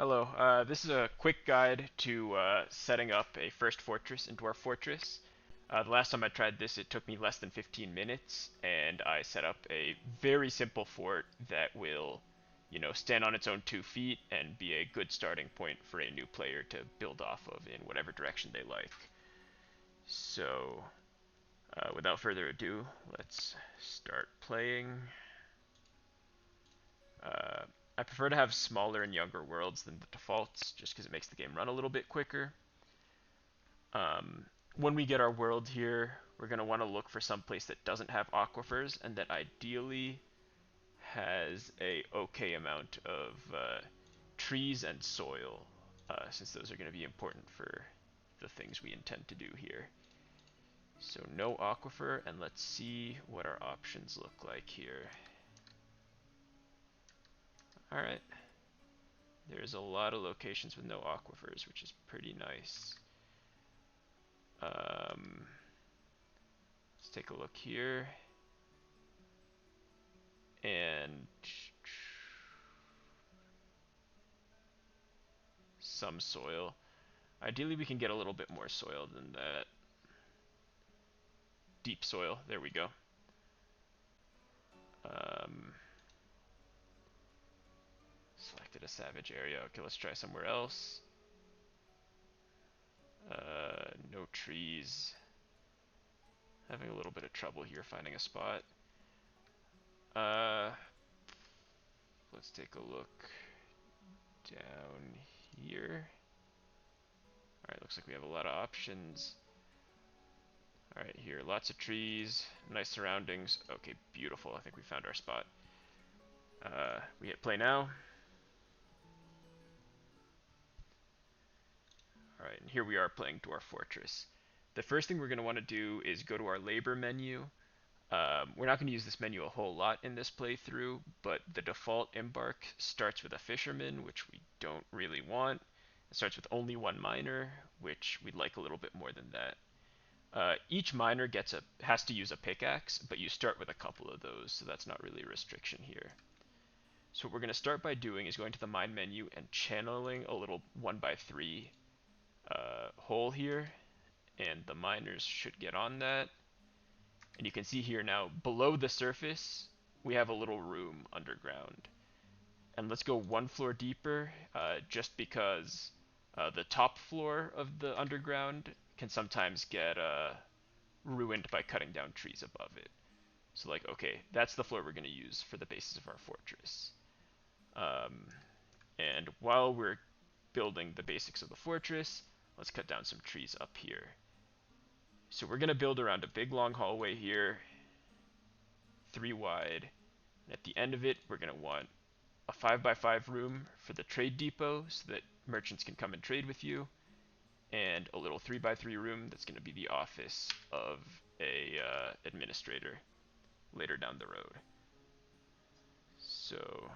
Hello, this is a quick guide to setting up a first fortress in Dwarf Fortress. The last time I tried this, it took me less than 15 minutes, and I set up a very simple fort that will, stand on its own 2 feet and be a good starting point for a new player to build off of in whatever direction they like. So, without further ado, let's start playing. Uh, I prefer to have smaller and younger worlds than the defaults, just because it makes the game run a little bit quicker. Um, when we get our world here, we're going to want to look for some place that doesn't have aquifers and that ideally has a okay amount of trees and soil, since those are going to be important for the things we intend to do here. So no aquifer, and let's see what our options look like here. Alright, there's a lot of locations with no aquifers, which is pretty nice. Let's take a look here. And some soil. Ideally, we can get a little bit more soil than that. Deep soil. There we go. Um, Selected a savage area. Okay, let's try somewhere else. No trees. Having a little bit of trouble here finding a spot. Uh, let's take a look down here. Alright, looks like we have a lot of options. Alright, here, lots of trees, nice surroundings. Okay, beautiful. I think we found our spot. We hit play now. Alright, and here we are playing Dwarf Fortress. The first thing we're going to want to do is go to our labor menu. We're not going to use this menu a whole lot in this playthrough, but the default embark starts with a fisherman, which we don't really want. It starts with only one miner, which we'd like a little bit more than that. Each miner has to use a pickaxe, but you start with a couple of those, so that's not really a restriction here. So what we're going to start by doing is going to the mine menu and channeling a little 1x3 hole here, and the miners should get on that. And you can see here now, below the surface, we have a little room underground. And let's go one floor deeper, just because the top floor of the underground can sometimes get ruined by cutting down trees above it. So like, okay, that's the floor we're going to use for the basis of our fortress. And while we're building the basics of the fortress, let's cut down some trees up here. So we're going to build around a big long hallway here, 3 wide. And at the end of it, we're going to want a 5x5 room for the trade depot so that merchants can come and trade with you, and a little 3x3 room that's going to be the office of a administrator later down the road. So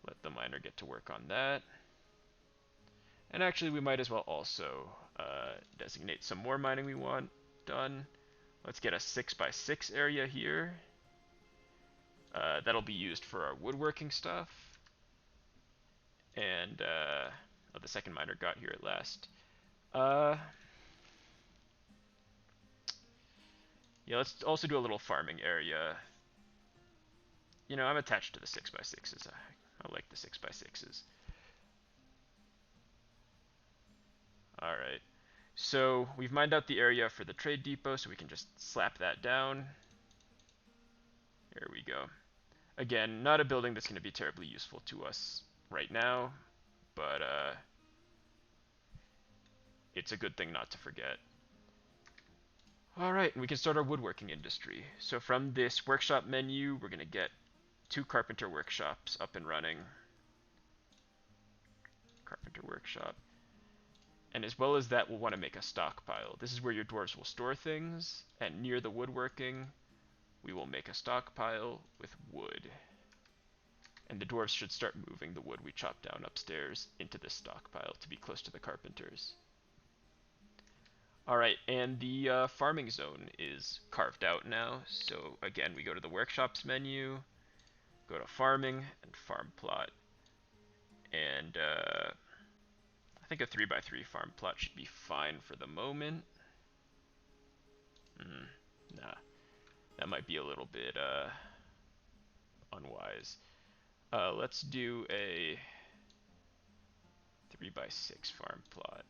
let the miner get to work on that. And actually, we might as well also designate some more mining we want done. Let's get a 6x6 area here. That'll be used for our woodworking stuff. And oh, the second miner got here at last. Yeah, let's also do a little farming area. You know, I'm attached to the 6x6s. I like the 6x6s. Alright. So we've mined out the area for the trade depot, so we can just slap that down. There we go. Again, not a building that's going to be terribly useful to us right now, but it's a good thing not to forget. Alright, and we can start our woodworking industry. So from this workshop menu, we're going to get 2 carpenter workshops up and running. Carpenter workshop. And as well as that, we'll want to make a stockpile. This is where your dwarves will store things, and near the woodworking, we will make a stockpile with wood. And the dwarves should start moving the wood we chopped down upstairs into this stockpile to be close to the carpenters. Alright, and the farming zone is carved out now. So again, we go to the workshops menu, go to farming, and farm plot. And I think a 3x3 farm plot should be fine for the moment. Nah, that might be a little bit unwise. Let's do a 3x6 farm plot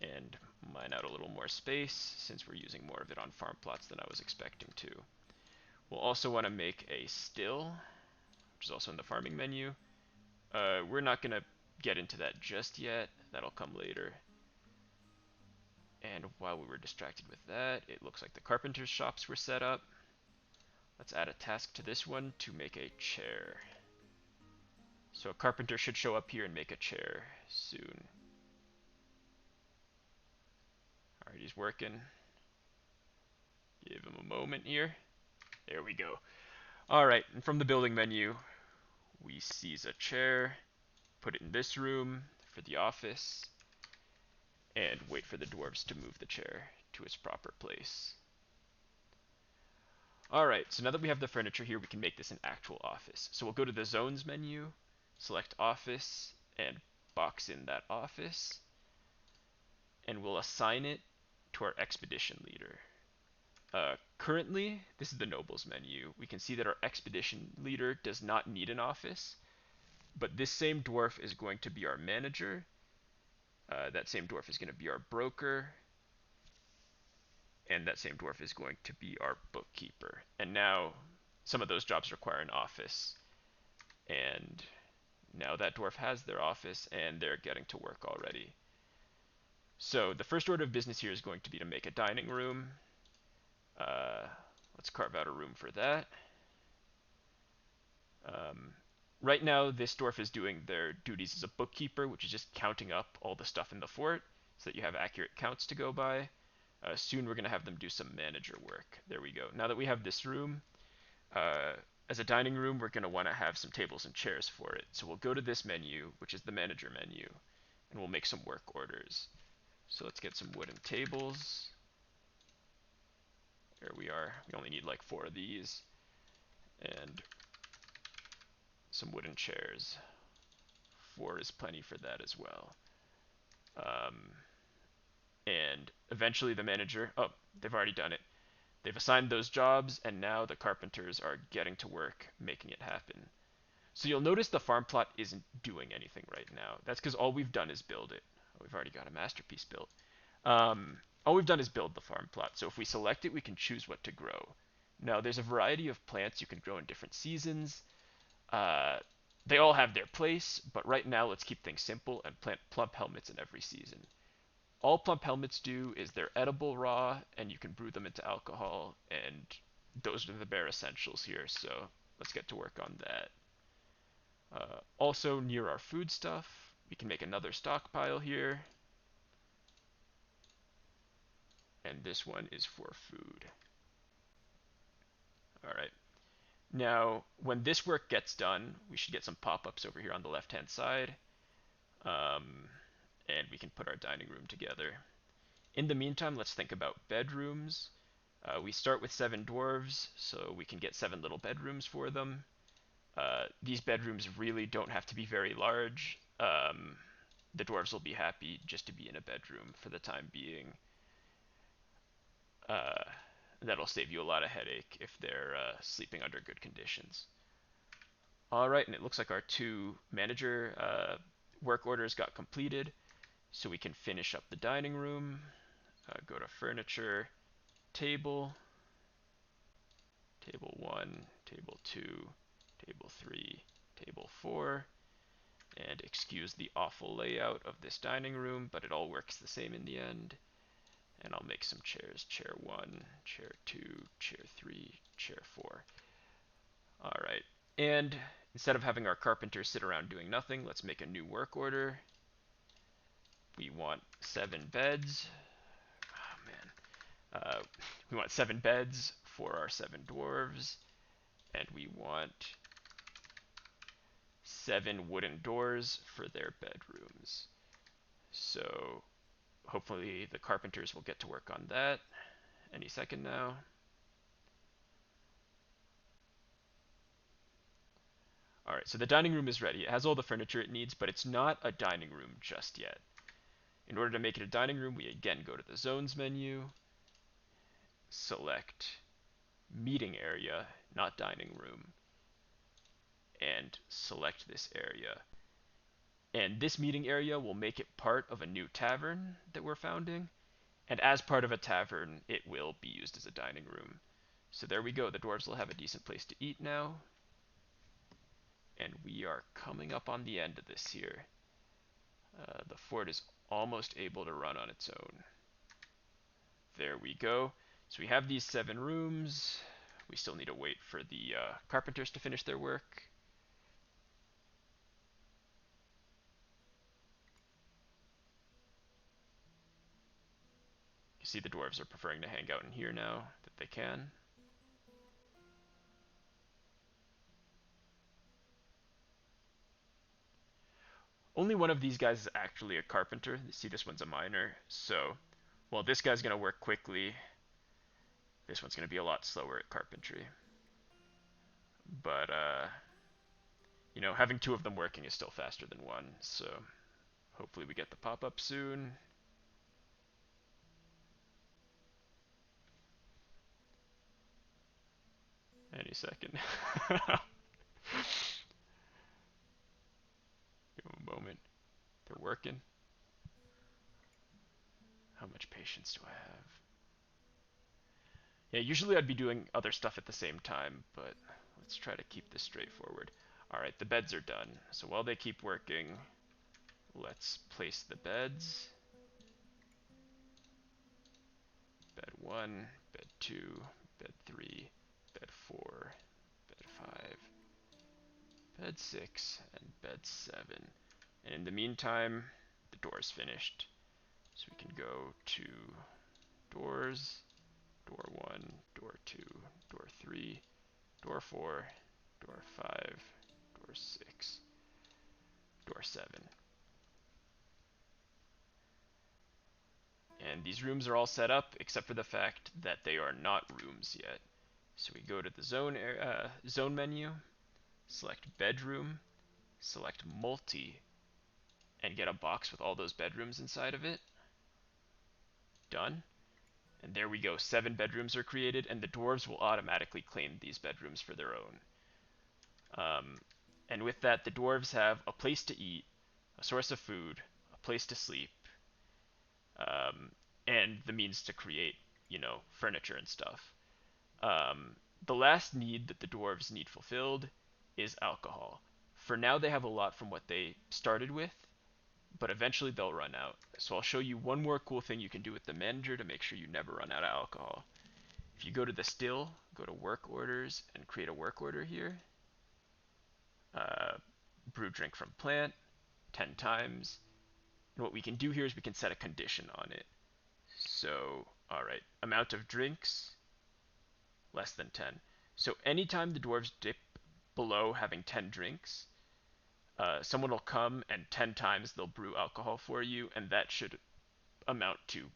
and mine out a little more space since we're using more of it on farm plots than I was expecting to. We'll also want to make a still, which is also in the farming menu. We're not going to get into that just yet. That'll come later. And while we were distracted with that, it looks like the carpenter's shops were set up. Let's add a task to this one to make a chair. So a carpenter should show up here and make a chair soon. Alright, he's working. Give him a moment here. There we go. Alright, and from the building menu, we seize a chair, put it in this room for the office, and wait for the dwarves to move the chair to its proper place. Alright, so now that we have the furniture here, we can make this an actual office. So we'll go to the zones menu, select office, and box in that office, and we'll assign it to our expedition leader. Currently, this is the nobles menu. We can see that our expedition leader does not need an office, but this same dwarf is going to be our manager. That same dwarf is going to be our broker, and that same dwarf is going to be our bookkeeper. And now some of those jobs require an office, and now that dwarf has their office and they're getting to work already. So the first order of business here is going to be to make a dining room. Let's carve out a room for that. Right now, this dwarf is doing their duties as a bookkeeper, which is just counting up all the stuff in the fort so that you have accurate counts to go by. Soon we're going to have them do some manager work. There we go. Now that we have this room, as a dining room, we're going to want to have some tables and chairs for it. So we'll go to this menu, which is the manager menu, and we'll make some work orders. So let's get some wooden tables. There we are. We only need like 4 of these. And some wooden chairs. 4 is plenty for that as well. And eventually the manager, oh, they've already done it. They've assigned those jobs, and now the carpenters are getting to work making it happen. So you'll notice the farm plot isn't doing anything right now. That's because all we've done is build it. Oh, we've already got a masterpiece built. All we've done is build the farm plot. So if we select it, we can choose what to grow. Now, there's a variety of plants you can grow in different seasons. They all have their place, but right now let's keep things simple and plant plump helmets in every season. All plump helmets do is they're edible raw, and you can brew them into alcohol, and those are the bare essentials here, so let's get to work on that. Also, near our food stuff, we can make another stockpile here, and this one is for food. Alright, now when this work gets done, we should get some pop-ups over here on the left-hand side, and we can put our dining room together. In the meantime, let's think about bedrooms. We start with 7 dwarves, so we can get 7 little bedrooms for them. These bedrooms really don't have to be very large. The dwarves will be happy just to be in a bedroom for the time being. That'll save you a lot of headache if they're sleeping under good conditions. Alright, and it looks like our 2 manager work orders got completed, so we can finish up the dining room. Go to furniture, table, table 1, table 2, table 3, table 4, and excuse the awful layout of this dining room, but it all works the same in the end. And I'll make some chairs. Chair 1, chair 2, chair 3, chair 4. Alright, and instead of having our carpenter sit around doing nothing, let's make a new work order. We want 7 beds. Oh man. We want 7 beds for our 7 dwarves, and we want 7 wooden doors for their bedrooms. So hopefully the carpenters will get to work on that any second now. Alright, so the dining room is ready. It has all the furniture it needs, but it's not a dining room just yet. In order to make it a dining room, we again go to the zones menu, select meeting area, not dining room, and select this area. And this meeting area will make it part of a new tavern that we're founding. And as part of a tavern, it will be used as a dining room. So there we go. The dwarves will have a decent place to eat now. And we are coming up on the end of this here. The fort is almost able to run on its own. There we go. So we have these 7 rooms. We still need to wait for the carpenters to finish their work. You see the dwarves are preferring to hang out in here now that they can. Only one of these guys is actually a carpenter. You see this one's a miner. So, while this guy's going to work quickly, this one's going to be a lot slower at carpentry. But, you know, having 2 of them working is still faster than 1. So, hopefully we get the pop-up soon. Any second. Give them a moment. They're working. How much patience do I have? Yeah, usually I'd be doing other stuff at the same time, but let's try to keep this straightforward. Alright, the beds are done. So while they keep working, let's place the beds. Bed 1, bed 2, bed 3, bed 4, bed 5, bed 6, and bed 7. And in the meantime, the door's finished. So we can go to doors, door 1, door 2, door 3, door 4, door 5, door 6, door 7. And these rooms are all set up except for the fact that they are not rooms yet. So we go to the zone menu, select bedroom, select multi, and get a box with all those bedrooms inside of it. Done. And there we go, 7 bedrooms are created, and the dwarves will automatically claim these bedrooms for their own. And with that, the dwarves have a place to eat, a source of food, a place to sleep, and the means to create, you know, furniture and stuff. The last need that the dwarves need fulfilled is alcohol. For now, they have a lot from what they started with, but eventually they'll run out. So I'll show you one more cool thing you can do with the manager to make sure you never run out of alcohol. If you go to the still, go to work orders, and create a work order here, brew drink from plant 10 times. And what we can do here is we can set a condition on it. So, alright, amount of drinks, less than 10. So anytime the dwarves dip below having 10 drinks, someone will come and 10 times they'll brew alcohol for you, and that should amount to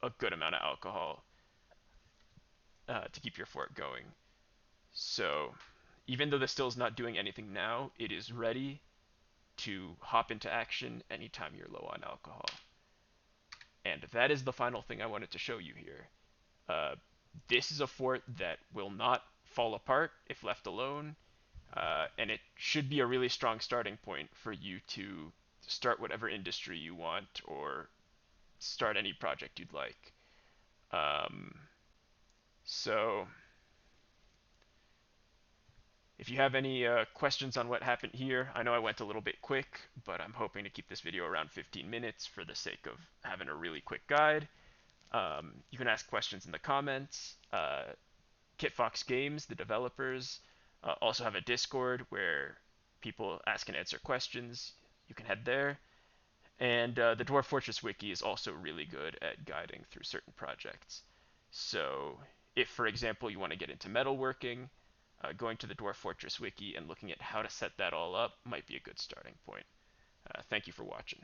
a good amount of alcohol to keep your fort going. So even though the still is not doing anything now, it is ready to hop into action anytime you're low on alcohol. And that is the final thing I wanted to show you here. This is a fort that will not fall apart if left alone, and it should be a really strong starting point for you to start whatever industry you want or start any project you'd like. So if you have any questions on what happened here, I know I went a little bit quick, but I'm hoping to keep this video around 15 minutes for the sake of having a really quick guide. You can ask questions in the comments. KitFox Games, the developers, also have a Discord where people ask and answer questions. You can head there. And the Dwarf Fortress wiki is also really good at guiding through certain projects. So if, for example, you want to get into metalworking, going to the Dwarf Fortress wiki and looking at how to set that all up might be a good starting point. Thank you for watching.